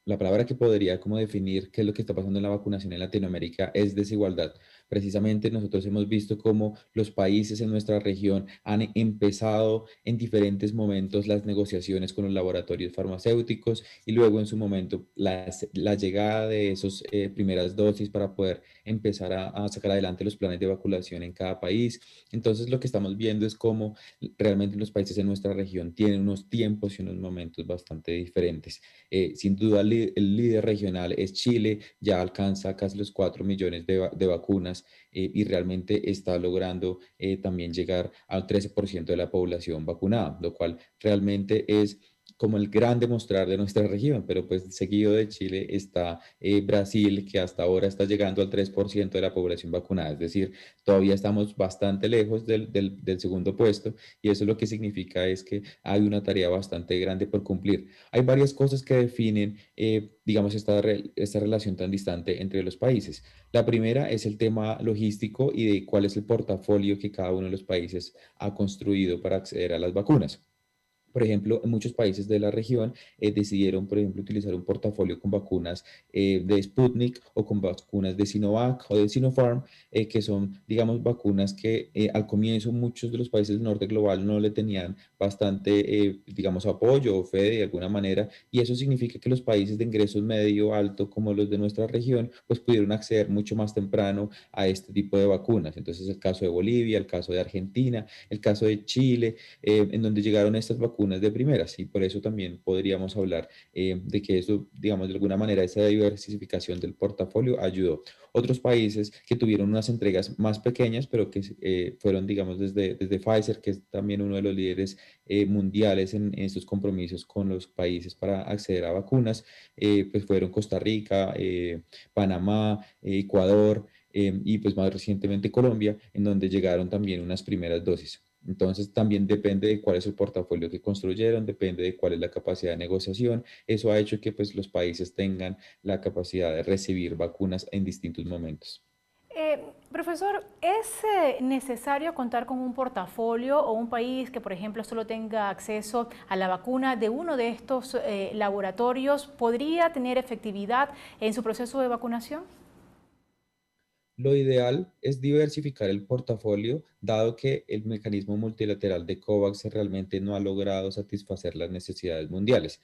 la palabra que podría como definir qué es lo que está pasando en la vacunación en Latinoamérica es desigualdad. Precisamente nosotros hemos visto cómo los países en nuestra región han empezado en diferentes momentos las negociaciones con los laboratorios farmacéuticos y luego en su momento la llegada de esas primeras dosis para poder empezar a sacar adelante los planes de vacunación en cada país. Entonces lo que estamos viendo es cómo realmente los países en nuestra región tienen unos tiempos y unos momentos bastante diferentes. Sin duda, el líder regional es Chile, ya alcanza casi los 4 millones de vacunas y realmente está logrando también llegar al 13% de la población vacunada, lo cual realmente es como el gran demostrar de nuestra región, pero pues seguido de Chile está Brasil, que hasta ahora está llegando al 3% de la población vacunada, es decir, todavía estamos bastante lejos del segundo puesto y eso lo que significa es que hay una tarea bastante grande por cumplir. Hay varias cosas que definen, digamos, esta relación tan distante entre los países. La primera es el tema logístico y de cuál es el portafolio que cada uno de los países ha construido para acceder a las vacunas. Por ejemplo, en muchos países de la región decidieron, por ejemplo, utilizar un portafolio con vacunas de Sputnik o con vacunas de Sinovac o de Sinopharm, que son, digamos, vacunas que al comienzo muchos de los países del norte global no le tenían bastante, digamos, apoyo o fe de alguna manera, y eso significa que los países de ingresos medio alto, como los de nuestra región, pues pudieron acceder mucho más temprano a este tipo de vacunas. Entonces, el caso de Bolivia, el caso de Argentina, el caso de Chile, en donde llegaron estas vacunas de primeras y por eso también podríamos hablar de que eso, digamos, de alguna manera esa diversificación del portafolio ayudó. Otros países que tuvieron unas entregas más pequeñas, pero que fueron, digamos, desde Pfizer, que es también uno de los líderes mundiales en estos compromisos con los países para acceder a vacunas, pues fueron Costa Rica, Panamá, Ecuador y pues más recientemente Colombia, en donde llegaron también unas primeras dosis. Entonces también depende de cuál es el portafolio que construyeron, depende de cuál es la capacidad de negociación. Eso ha hecho que pues, los países tengan la capacidad de recibir vacunas en distintos momentos. Profesor, ¿es necesario contar con un portafolio o un país que, por ejemplo, solo tenga acceso a la vacuna de uno de estos laboratorios podría tener efectividad en su proceso de vacunación? Lo ideal es diversificar el portafolio, dado que el mecanismo multilateral de COVAX realmente no ha logrado satisfacer las necesidades mundiales.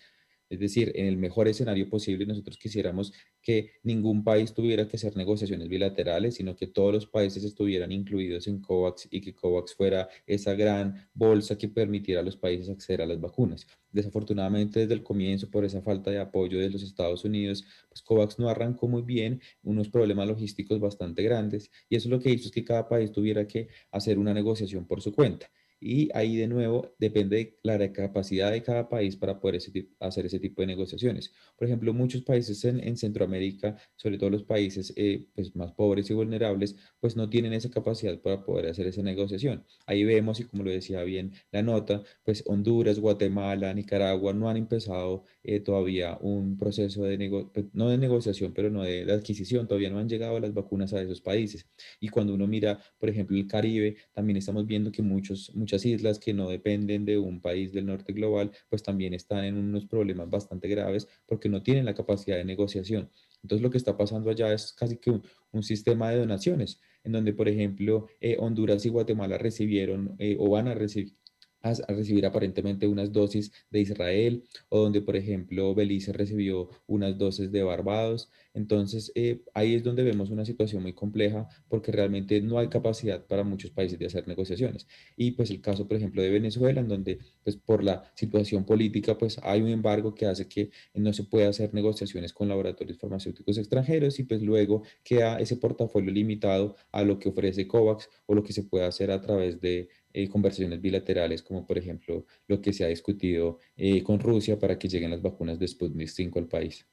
Es decir, en el mejor escenario posible, nosotros quisiéramos que ningún país tuviera que hacer negociaciones bilaterales, sino que todos los países estuvieran incluidos en COVAX y que COVAX fuera esa gran bolsa que permitiera a los países acceder a las vacunas. Desafortunadamente, desde el comienzo, por esa falta de apoyo de los Estados Unidos, pues COVAX no arrancó muy bien, unos problemas logísticos bastante grandes, y eso lo que hizo es que cada país tuviera que hacer una negociación por su cuenta. Y ahí de nuevo depende de la capacidad de cada país para poder hacer ese tipo de negociaciones. Por ejemplo, muchos países en Centroamérica, sobre todo los países pues más pobres y vulnerables, pues no tienen esa capacidad para poder hacer esa negociación. Ahí vemos, y como lo decía bien la nota, pues Honduras, Guatemala, Nicaragua no han empezado todavía un proceso pues, no de negociación, pero no de adquisición, todavía no han llegado las vacunas a esos países. Y cuando uno mira, por ejemplo, el Caribe, también estamos viendo que muchas islas que no dependen de un país del norte global, pues también están en unos problemas bastante graves porque no tienen la capacidad de negociación. Entonces lo que está pasando allá es casi que un sistema de donaciones, en donde, por ejemplo, Honduras y Guatemala recibieron o van a recibir a recibir aparentemente unas dosis de Israel, o donde, por ejemplo, Belice recibió unas dosis de Barbados. Entonces, ahí es donde vemos una situación muy compleja porque realmente no hay capacidad para muchos países de hacer negociaciones. Y pues el caso, por ejemplo, de Venezuela, en donde pues por la situación política, pues hay un embargo que hace que no se pueda hacer negociaciones con laboratorios farmacéuticos extranjeros y pues luego queda ese portafolio limitado a lo que ofrece COVAX o lo que se puede hacer a través de conversaciones bilaterales, como por ejemplo lo que se ha discutido con Rusia para que lleguen las vacunas de Sputnik 5 al país.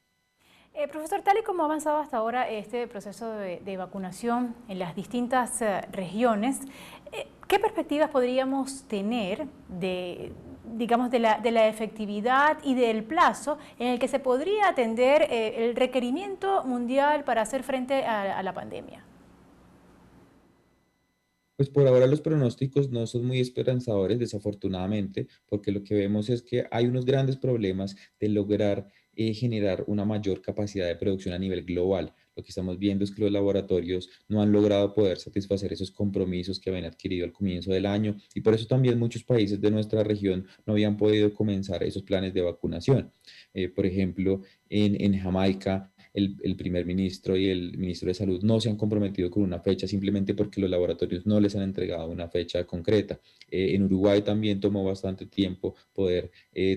Profesor, tal y como ha avanzado hasta ahora este proceso de vacunación en las distintas regiones, ¿qué perspectivas podríamos tener de, digamos, de la efectividad y del plazo en el que se podría atender el requerimiento mundial para hacer frente a la pandemia? Pues por ahora los pronósticos no son muy esperanzadores, desafortunadamente, porque lo que vemos es que hay unos grandes problemas de lograr generar una mayor capacidad de producción a nivel global. Lo que estamos viendo es que los laboratorios no han logrado poder satisfacer esos compromisos que habían adquirido al comienzo del año y por eso también muchos países de nuestra región no habían podido comenzar esos planes de vacunación. Por ejemplo, en Jamaica, el primer ministro y el ministro de Salud no se han comprometido con una fecha simplemente porque los laboratorios no les han entregado una fecha concreta. En Uruguay también tomó bastante tiempo poder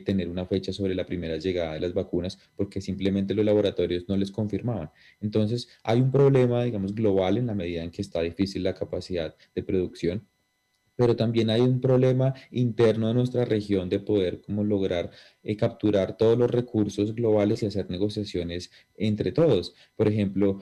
tener una fecha sobre la primera llegada de las vacunas porque simplemente los laboratorios no les confirmaban. Entonces, hay un problema, digamos, global en la medida en que está difícil la capacidad de producción, pero también hay un problema interno de nuestra región de poder como lograr capturar todos los recursos globales y hacer negociaciones entre todos. Por ejemplo,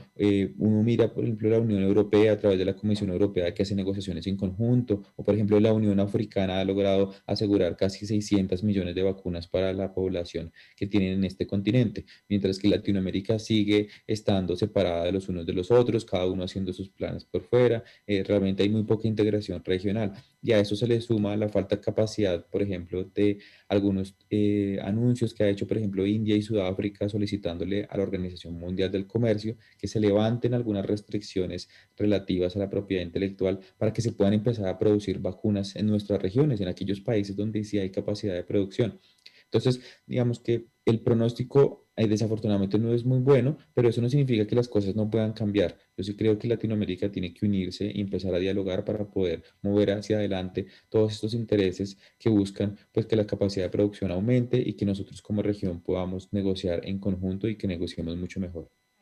uno mira, por ejemplo, la Unión Europea a través de la Comisión Europea que hace negociaciones en conjunto, o por ejemplo, la Unión Africana ha logrado asegurar casi 600 millones de vacunas para la población que tienen en este continente, mientras que Latinoamérica sigue estando separada de los unos de los otros, cada uno haciendo sus planes por fuera. Realmente hay muy poca integración regional. Y a eso se le suma la falta de capacidad, por ejemplo, de algunos anuncios que ha hecho, por ejemplo, India y Sudáfrica solicitándole a la Organización Mundial del Comercio que se levanten algunas restricciones relativas a la propiedad intelectual para que se puedan empezar a producir vacunas en nuestras regiones, en aquellos países donde sí hay capacidad de producción. Entonces, digamos que el pronóstico desafortunadamente no es muy bueno, pero eso no significa que las cosas no puedan cambiar. Yo sí creo que Latinoamérica tiene que unirse y empezar a dialogar para poder mover hacia adelante todos estos intereses que buscan pues que la capacidad de producción aumente y que nosotros como región podamos negociar en conjunto y que negociemos mucho mejor.